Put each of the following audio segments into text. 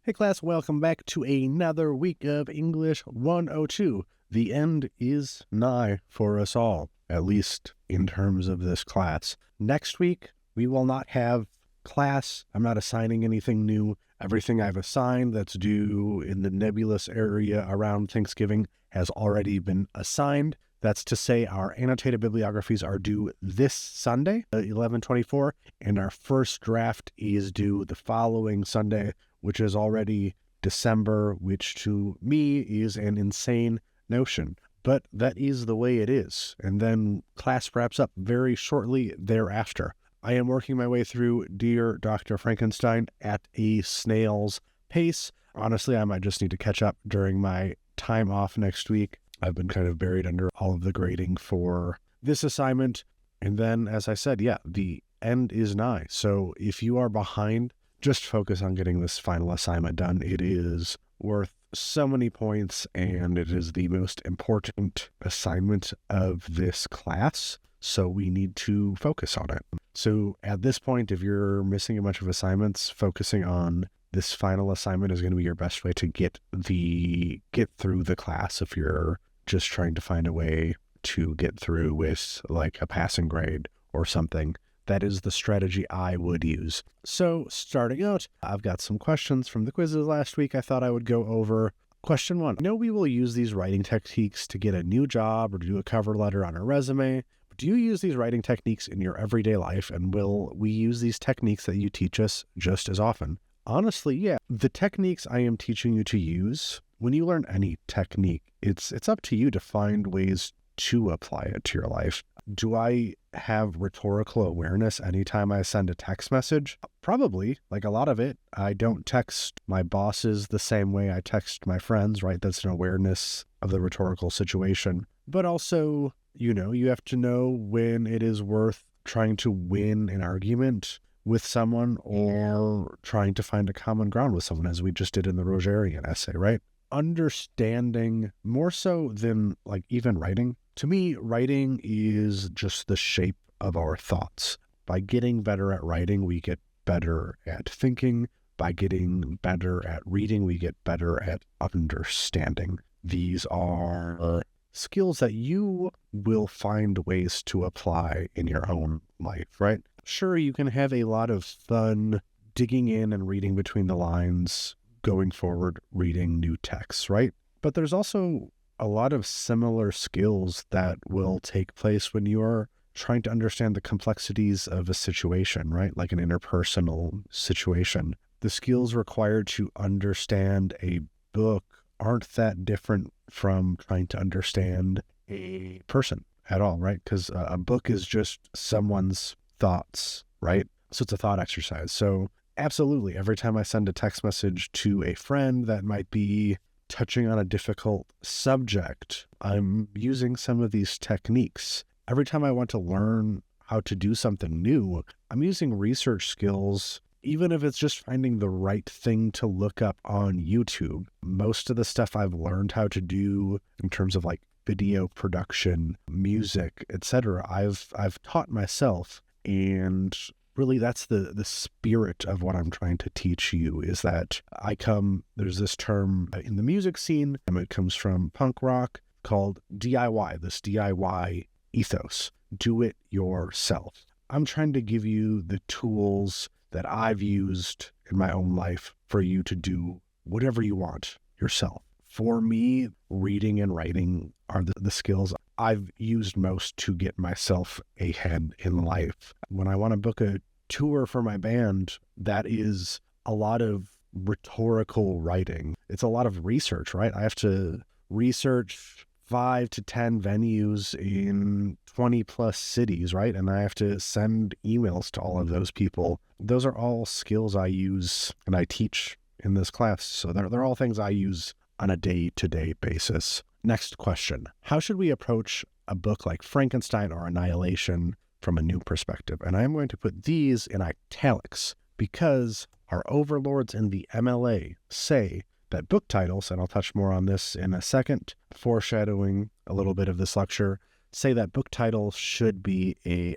Hey class, welcome back to another week of English 102. The end is nigh for us all, at least in terms of this class. Next week, we will not have class. I'm not assigning anything new. Everything I've assigned that's due in the nebulous area around Thanksgiving has already been assigned. That's to say our annotated bibliographies are due this Sunday, 11/24, and our first draft is due the following Sunday, which is already December, which to me is an insane notion. But that is the way it is. And then class wraps up very shortly thereafter. I am working my way through Dear Dr. Frankenstein at a snail's pace. Honestly, I might just need to catch up during my time off next week. I've been kind of buried under all of the grading for this assignment. And then, as I said, the end is nigh. So if you are behind, just focus on getting this final assignment done. It is worth so many points, and it is the most important assignment of this class. So we need to focus on it. So at this point, if you're missing a bunch of assignments, focusing on this final assignment is going to be your best way to get through the class if you're just trying to find a way to get through with like a passing grade or something. That is the strategy I would use. So starting out, I've got some questions from the quizzes last week I thought I would go over. Question 1. I know we will use these writing techniques to get a new job or to do a cover letter on a resume. But do you use these writing techniques in your everyday life, and will we use these techniques that you teach us just as often? Honestly, yeah. The techniques I am teaching you to use, when you learn any technique, it's up to you to find ways to apply it to your life. Do I have rhetorical awareness anytime I send a text message? Probably, like a lot of it. I don't text my bosses the same way I text my friends, right? That's an awareness of the rhetorical situation. But also, you have to know when it is worth trying to win an argument with someone or trying to find a common ground with someone, as we just did in the Rogerian essay, right? Understanding more so than like even writing. To me, writing is just the shape of our thoughts. By getting better at writing, we get better at thinking. By getting better at reading, we get better at understanding. These are skills that you will find ways to apply in your own life, right? Sure, you can have a lot of fun digging in and reading between the lines, going forward, reading new texts, right? But there's also a lot of similar skills that will take place when you are trying to understand the complexities of a situation, right? Like an interpersonal situation. The skills required to understand a book aren't that different from trying to understand a person at all, right? Because a book is just someone's thoughts, right? So it's a thought exercise. So absolutely, every time I send a text message to a friend that might be touching on a difficult subject, I'm using some of these techniques. Every time I want to learn how to do something new, I'm using research skills, even if it's just finding the right thing to look up on YouTube. Most of the stuff I've learned how to do in terms of like video production, music, etc., I've taught myself. And really, that's the spirit of what I'm trying to teach you, is that there's this term in the music scene, and it comes from punk rock, called DIY, this DIY ethos. Do it yourself. I'm trying to give you the tools that I've used in my own life for you to do whatever you want yourself. For me, reading and writing are the skills I've used most to get myself ahead in life. When I want to book a tour for my band, that is a lot of rhetorical writing. It's a lot of research, right? I have to research 5 to 10 venues in 20 plus cities, right? And I have to send emails to all of those people. Those are all skills I use and I teach in this class. So they're all things I use on a day-to-day basis. Next question. How should we approach a book like Frankenstein or Annihilation from a new perspective? And I'm going to put these in italics because our overlords in the MLA say that book titles, and I'll touch more on this in a second, foreshadowing a little bit of this lecture, say that book titles should be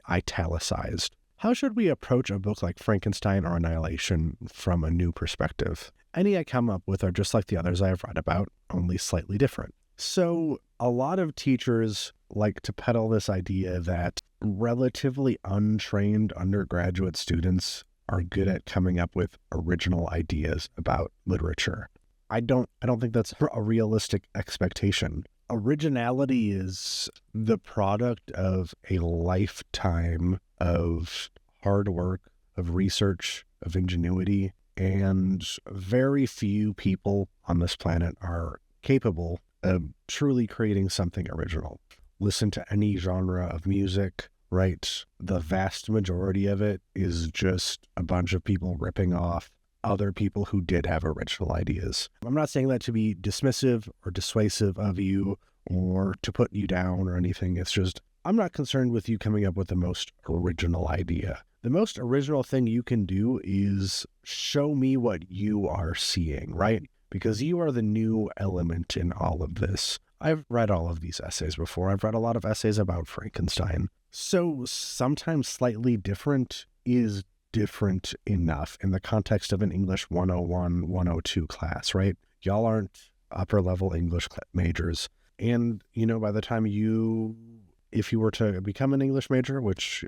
italicized. How should we approach a book like Frankenstein or Annihilation from a new perspective? Any I come up with are just like the others I have read about, only slightly different. So a lot of teachers like to peddle this idea that relatively untrained undergraduate students are good at coming up with original ideas about literature. I don't think that's a realistic expectation. Originality is the product of a lifetime of hard work, of research, of ingenuity, and very few people on this planet are capable of truly creating something original. Listen to any genre of music, right? The vast majority of it is just a bunch of people ripping off other people who did have original ideas. I'm not saying that to be dismissive or dissuasive of you or to put you down or anything. It's just, I'm not concerned with you coming up with the most original idea. The most original thing you can do is show me what you are seeing, right? Because you are the new element in all of this. I've read all of these essays before. I've read a lot of essays about Frankenstein. So sometimes slightly different is different enough in the context of an English 101, 102 class, right? Y'all aren't upper level English majors. And, by the time if you were to become an English major, which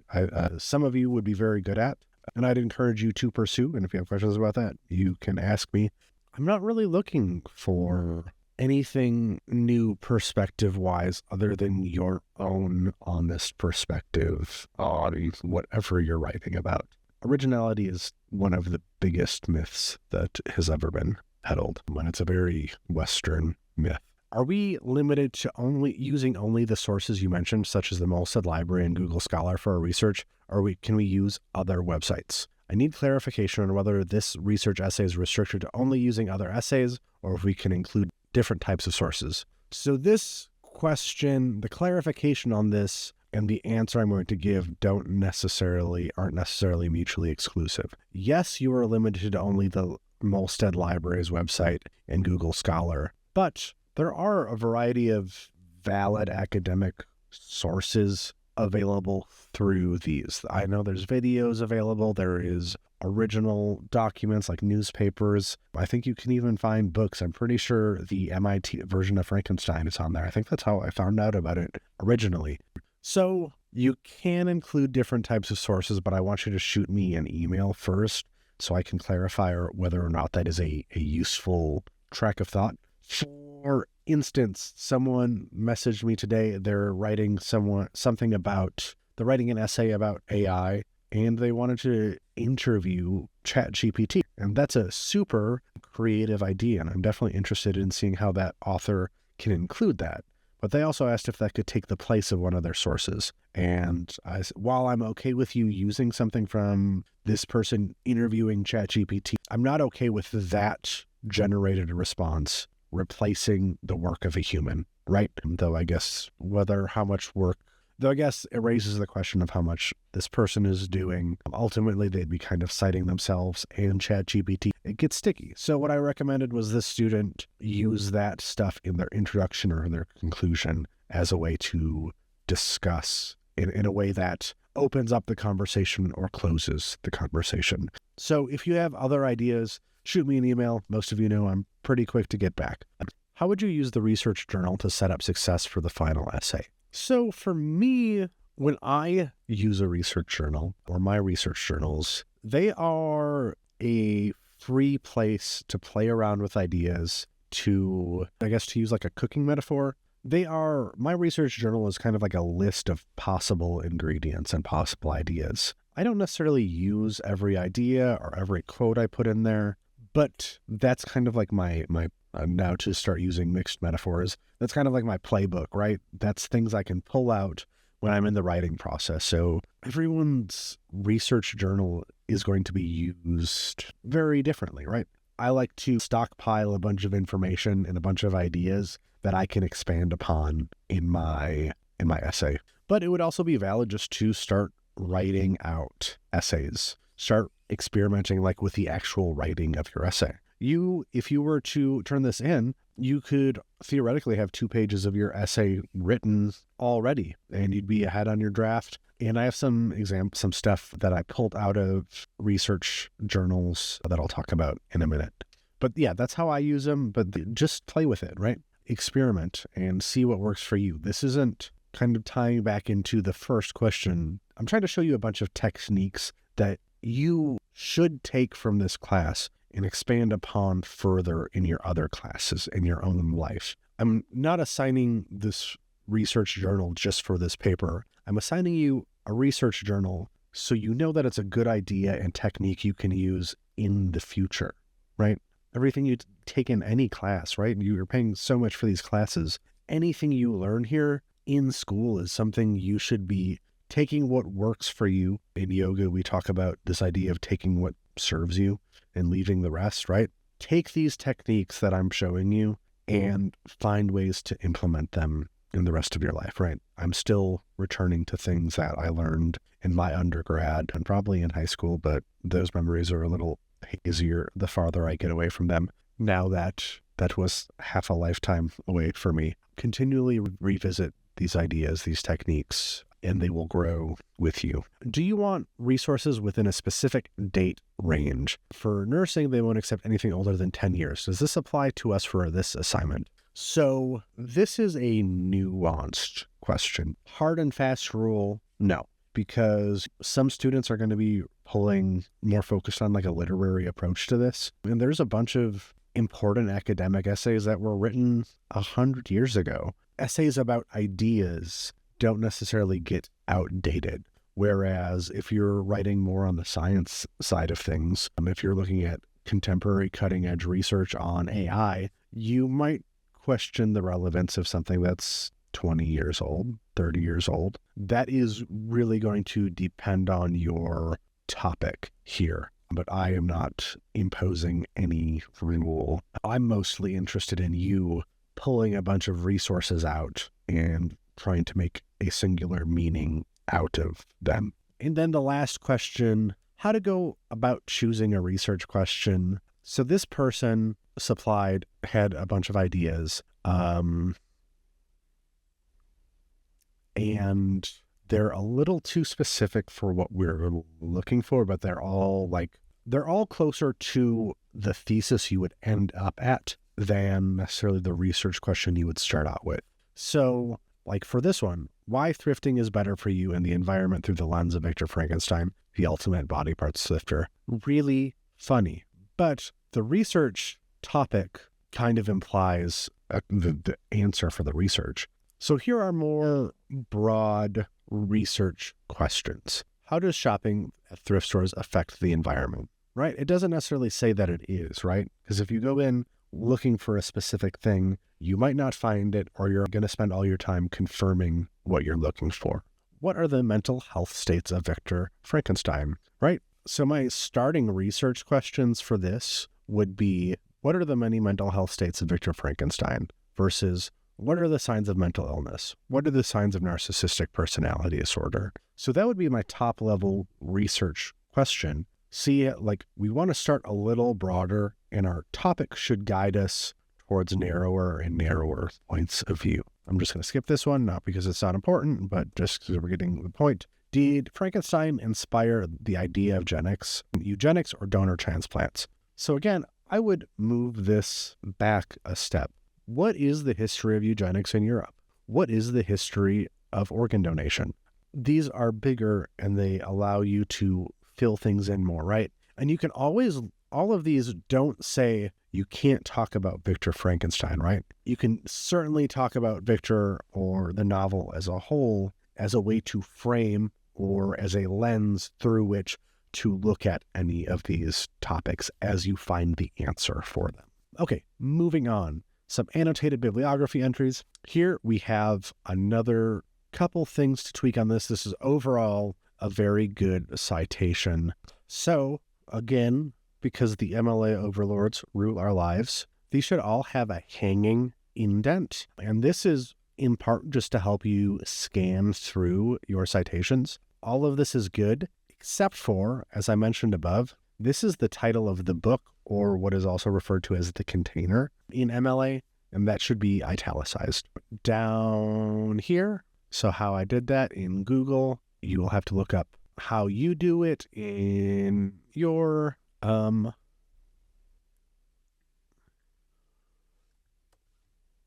some of you would be very good at, and I'd encourage you to pursue, and if you have questions about that, you can ask me. I'm not really looking for anything new perspective-wise other than your own honest perspective on whatever you're writing about. Originality is one of the biggest myths that has ever been peddled, and it's a very Western myth. Are we limited to using only the sources you mentioned, such as the Molstead Library and Google Scholar for our research, or can we use other websites? I need clarification on whether this research essay is restricted to only using other essays, or if we can include different types of sources. So this question, the clarification on this, and the answer I'm going to give aren't necessarily mutually exclusive. Yes, you are limited to only the Molstead Library's website and Google Scholar, but there are a variety of valid academic sources available through these. I know there's videos available. There is original documents like newspapers. I think you can even find books. I'm pretty sure the MIT version of Frankenstein is on there. I think that's how I found out about it originally. So you can include different types of sources, but I want you to shoot me an email first so I can clarify whether or not that is a useful track of thought. For instance, someone messaged me today. They're writing they're writing an essay about AI, and they wanted to interview ChatGPT. And that's a super creative idea, and I'm definitely interested in seeing how that author can include that. But they also asked if that could take the place of one of their sources. And while I'm okay with you using something from this person interviewing ChatGPT, I'm not okay with that generated response replacing the work of a human, right? Though I guess it raises the question of how much this person is doing. Ultimately, they'd be kind of citing themselves and ChatGPT. It gets sticky. So what I recommended was this student use that stuff in their introduction or their conclusion as a way to discuss in a way that opens up the conversation or closes the conversation. So if you have other ideas, shoot me an email. Most of you know I'm pretty quick to get back. How would you use the research journal to set up success for the final essay? So for me, when I use a research journal or my research journals, they are a free place to play around with ideas, to use like a cooking metaphor. My research journal is kind of like a list of possible ingredients and possible ideas. I don't necessarily use every idea or every quote I put in there, but that's kind of like my now to start using mixed metaphors, that's kind of like my playbook, right? That's things I can pull out when I'm in the writing process. So everyone's research journal is going to be used very differently, right? I like to stockpile a bunch of information and a bunch of ideas that I can expand upon in my essay. But it would also be valid just to start writing out essays. Start experimenting like with the actual writing of your essay. If you were to turn this in, you could theoretically have 2 pages of your essay written already, and you'd be ahead on your draft. And I have some stuff that I pulled out of research journals that I'll talk about in a minute. But yeah, that's how I use them. But just play with it, right? Experiment and see what works for you. This isn't kind of tying back into the first question. I'm trying to show you a bunch of techniques that you should take from this class and expand upon further in your other classes in your own life. I'm not assigning this research journal just for this paper. I'm assigning you a research journal so you know that it's a good idea and technique you can use in the future, right? Everything you take in any class, right? You're paying so much for these classes. Anything you learn here in school is something you should be taking what works for you. In yoga, we talk about this idea of taking what serves you and leaving the rest, right? Take these techniques that I'm showing you and find ways to implement them in the rest of your life, right? I'm still returning to things that I learned in my undergrad and probably in high school, but those memories are a little hazier the farther I get away from them. Now that was half a lifetime away for me. Continually revisit these ideas, these techniques, and they will grow with you. Do you want resources within a specific date range? For nursing, they won't accept anything older than 10 years. Does this apply to us for this assignment? So this is a nuanced question. Hard and fast rule, no, because some students are going to be pulling more focused on like a literary approach to this. And there's a bunch of important academic essays that were written 100 years ago. Essays about ideas don't necessarily get outdated. Whereas if you're writing more on the science side of things, if you're looking at contemporary cutting edge research on AI, you might question the relevance of something that's 20 years old, 30 years old. That is really going to depend on your topic here. But I am not imposing any rule. I'm mostly interested in you pulling a bunch of resources out and trying to make a singular meaning out of them. And then the last question, how to go about choosing a research question. So this person had a bunch of ideas, and they're a little too specific for what we're looking for, but they're all closer to the thesis you would end up at than necessarily the research question you would start out with. So like for this one, why thrifting is better for you and the environment through the lens of Victor Frankenstein, the ultimate body parts thrifter. Really funny. But the research topic kind of implies the answer for the research. So here are more broad research questions. How does shopping at thrift stores affect the environment, right? It doesn't necessarily say that it is, right? Because if you go in looking for a specific thing, you might not find it, or you're going to spend all your time confirming what you're looking for. What are the mental health states of Victor Frankenstein, right? So my starting research questions for this would be, what are the many mental health states of Victor Frankenstein versus what are the signs of mental illness? What are the signs of narcissistic personality disorder? So that would be my top level research question. See, like we want to start a little broader, and our topic should guide us towards narrower and narrower points of view. I'm just going to skip this one, not because it's not important, but just because we're getting the point. Did Frankenstein inspire the idea of eugenics or donor transplants? So again, I would move this back a step. What is the history of eugenics in Europe? What is the history of organ donation? These are bigger and they allow you to fill things in more, right? And you can always, all of these don't say you can't talk about Victor Frankenstein, right? You can certainly talk about Victor or the novel as a whole as a way to frame or as a lens through which to look at any of these topics as you find the answer for them. Okay, moving on. Some annotated bibliography entries. Here we have another couple things to tweak on this. This is overall a very good citation. So again, because the MLA overlords rule our lives, these should all have a hanging indent. And this is in part just to help you scan through your citations. All of this is good, except for, as I mentioned above, this is the title of the book, or what is also referred to as the container in MLA, and that should be italicized. Down here, so how I did that in Google, you will have to look up how you do it in your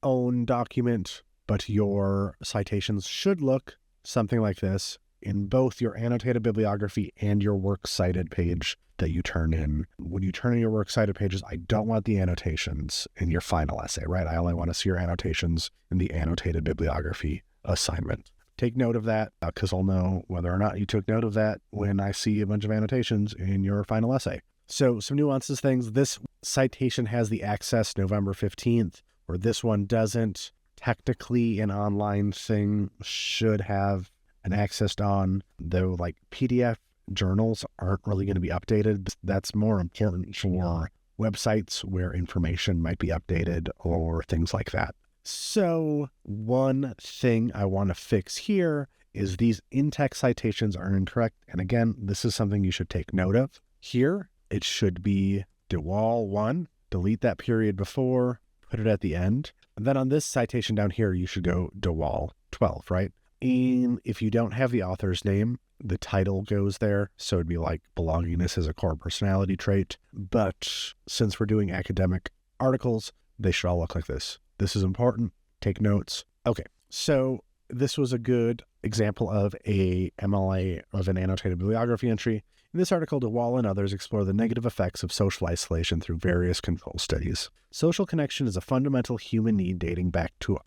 own document, but your citations should look something like this in both your annotated bibliography and your works cited page that you turn in. When you turn in your works cited pages, I don't want the annotations in your final essay, right? I only want to see your annotations in the annotated bibliography assignment. Take note of that because I'll know whether or not you took note of that when I see a bunch of annotations in your final essay. So some nuances things. This citation has the access November 15th, or this one doesn't. Technically, an online thing should have an accessed on, though like PDF journals aren't really going to be updated. That's more important for websites where information might be updated or things like that. So one thing I want to fix here is these in-text citations are incorrect. And again, this is something you should take note of. Here, it should be de Waal 1, delete that period before, put it at the end. And then on this citation down here, you should go de Waal 12, right? And if you don't have the author's name, the title goes there. So it'd be like belongingness as a core personality trait. But since we're doing academic articles, they should all look like this. This is important. Take notes. Okay, so this was a good example of a MLA of an annotated bibliography entry. In this article, de Waal and others explore the negative effects of social isolation through various control studies. Social connection is a fundamental human need dating back through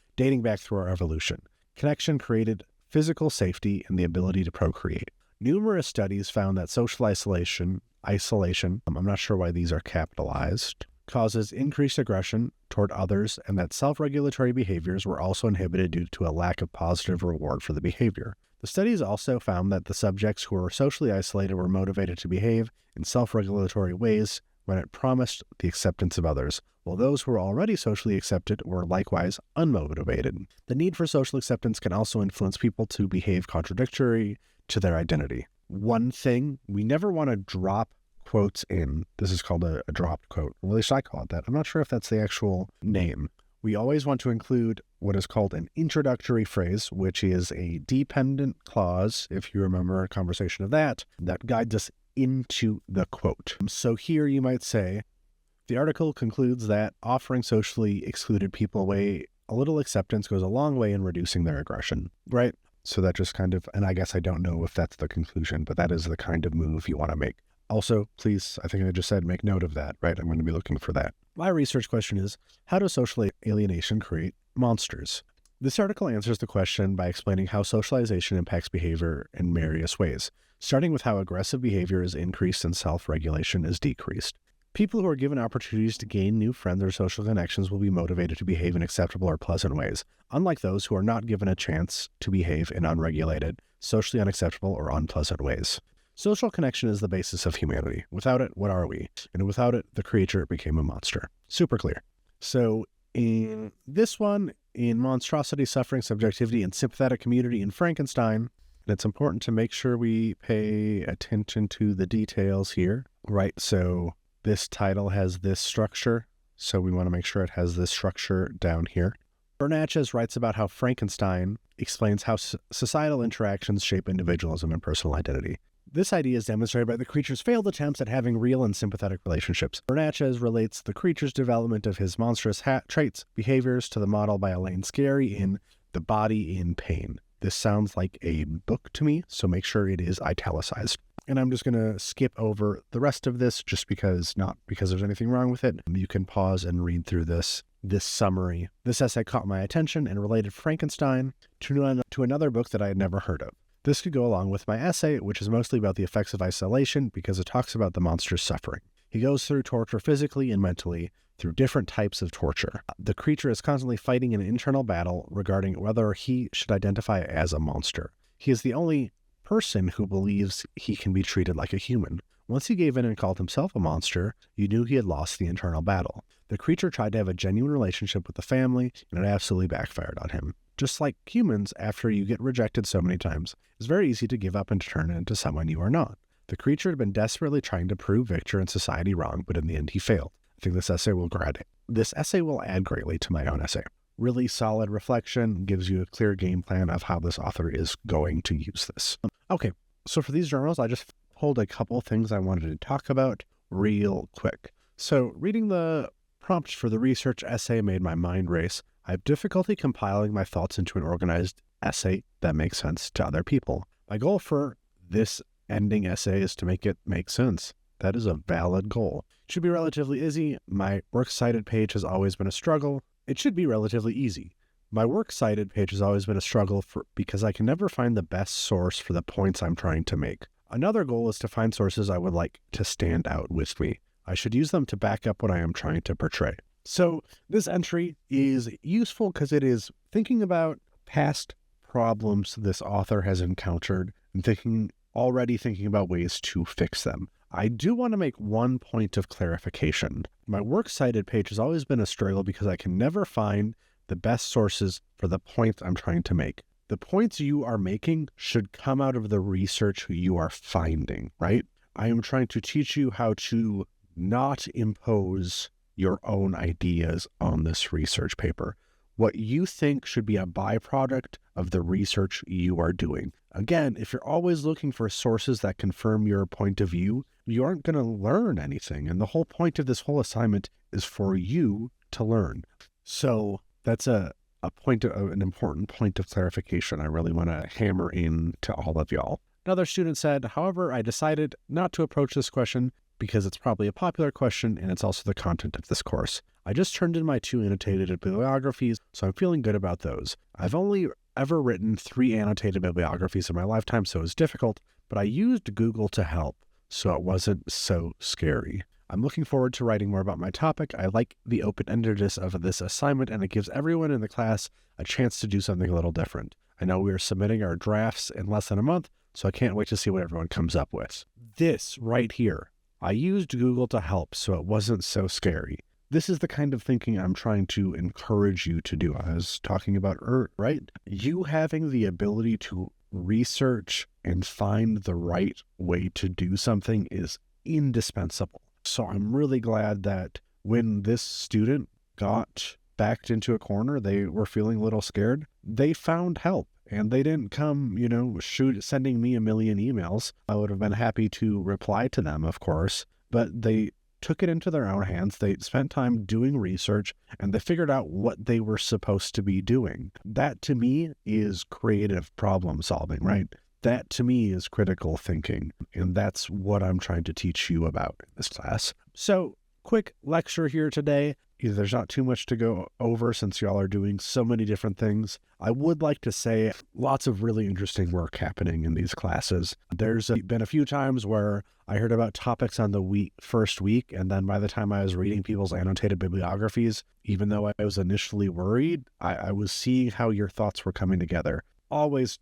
our evolution. Connection created physical safety and the ability to procreate. Numerous studies found that social isolation, I'm not sure why these are capitalized, causes increased aggression toward others, and that self-regulatory behaviors were also inhibited due to a lack of positive reward for the behavior. The studies also found that the subjects who were socially isolated were motivated to behave in self-regulatory ways when it promised the acceptance of others, while those who were already socially accepted were likewise unmotivated. The need for social acceptance can also influence people to behave contradictory to their identity. One thing, we never want to drop quotes in. This is called a dropped quote. Or at least I call it that. I'm not sure if that's the actual name. We always want to include what is called an introductory phrase, which is a dependent clause, if you remember a conversation of that guides us into the quote. So here you might say, the article concludes that offering socially excluded people a little acceptance goes a long way in reducing their aggression, right? So that just kind of, and I guess I don't know if that's the conclusion, but that is the kind of move you want to make. Also, please, I think I just said, make note of that, right? I'm going to be looking for that. My research question is, how does social alienation create monsters? This article answers the question by explaining how socialization impacts behavior in various ways, starting with how aggressive behavior is increased and self-regulation is decreased. People who are given opportunities to gain new friends or social connections will be motivated to behave in acceptable or pleasant ways, unlike those who are not given a chance to behave in unregulated, socially unacceptable, or unpleasant ways. Social connection is the basis of humanity. Without it, what are we? And without it, the creature became a monster. Super clear. So in this one, in Monstrosity, Suffering, Subjectivity, and Sympathetic Community in Frankenstein, and it's important to make sure we pay attention to the details here, right? So this title has this structure, so we want to make sure it has this structure down here. Bernatchez writes about how Frankenstein explains how societal interactions shape individualism and personal identity. This idea is demonstrated by the creature's failed attempts at having real and sympathetic relationships. Bernatchez relates the creature's development of his monstrous traits, behaviors, to the model by Elaine Scarry in The Body in Pain. This sounds like a book to me, so make sure it is italicized. And I'm just going to skip over the rest of this not because there's anything wrong with it. You can pause and read through this summary. This essay caught my attention and related Frankenstein to another book that I had never heard of. This could go along with my essay, which is mostly about the effects of isolation because it talks about the monster's suffering. He goes through torture physically and mentally through different types of torture. The creature is constantly fighting an internal battle regarding whether he should identify as a monster. He is the only person who believes he can be treated like a human. Once he gave in and called himself a monster, you knew he had lost the internal battle. The creature tried to have a genuine relationship with the family, and it absolutely backfired on him. Just like humans, after you get rejected so many times, it's very easy to give up and to turn into someone you are not. The creature had been desperately trying to prove Victor and society wrong, but in the end he failed. I think this essay will add greatly to my own essay. Really solid reflection, gives you a clear game plan of how this author is going to use this. Okay, so for these journals, I just pulled a couple things I wanted to talk about real quick. So reading the prompts for the research essay made my mind race. I have difficulty compiling my thoughts into an organized essay that makes sense to other people. My goal for this ending essay is to make it make sense. That is a valid goal. It should be relatively easy. My works cited page has always been a struggle. It should be relatively easy. My works cited page has always been a struggle because I can never find the best source for the points I'm trying to make. Another goal is to find sources I would like to stand out with me. I should use them to back up what I am trying to portray. So this entry is useful because it is thinking about past problems this author has encountered and already thinking about ways to fix them. I do want to make one point of clarification. My works cited page has always been a struggle because I can never find the best sources for the points I'm trying to make. The points you are making should come out of the research you are finding, right? I am trying to teach you how to not impose your own ideas on this research paper. What you think should be a byproduct of the research you are doing. Again, if you're always looking for sources that confirm your point of view, you aren't going to learn anything. And the whole point of this whole assignment is for you to learn. So that's an important point of clarification I really want to hammer in to all of y'all. Another student said, however, I decided not to approach this question because it's probably a popular question and it's also the content of this course. I just turned in my 2 annotated bibliographies, so I'm feeling good about those. I've only ever written 3 annotated bibliographies in my lifetime, so it's difficult, but I used Google to help, so it wasn't so scary. I'm looking forward to writing more about my topic. I like the open-endedness of this assignment, and it gives everyone in the class a chance to do something a little different. I know we are submitting our drafts in less than a month, so I can't wait to see what everyone comes up with. This right here, I used Google to help, so it wasn't so scary. This is the kind of thinking I'm trying to encourage you to do. I was talking about right? You having the ability to research and find the right way to do something is indispensable. So I'm really glad that when this student got backed into a corner, they were feeling a little scared, they found help. And they didn't come, sending me a million emails. I would have been happy to reply to them, of course, but they took it into their own hands. They spent time doing research and they figured out what they were supposed to be doing. That to me is creative problem solving, right? That to me is critical thinking. And that's what I'm trying to teach you about in this class. So quick lecture here today. There's not too much to go over since y'all are doing so many different things. I would like to say lots of really interesting work happening in these classes. There's been a few times where I heard about topics on the first week, and then by the time I was reading people's annotated bibliographies, even though I was initially worried, I was seeing how your thoughts were coming together. Always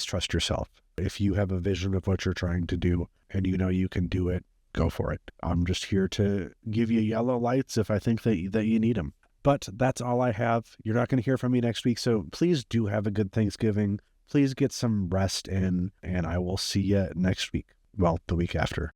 trust yourself. If you have a vision of what you're trying to do and you know you can do it, go for it. I'm just here to give you yellow lights if I think that you need them. But that's all I have. You're not going to hear from me next week, so please do have a good Thanksgiving. Please get some rest in, and I will see you next week. Well, the week after.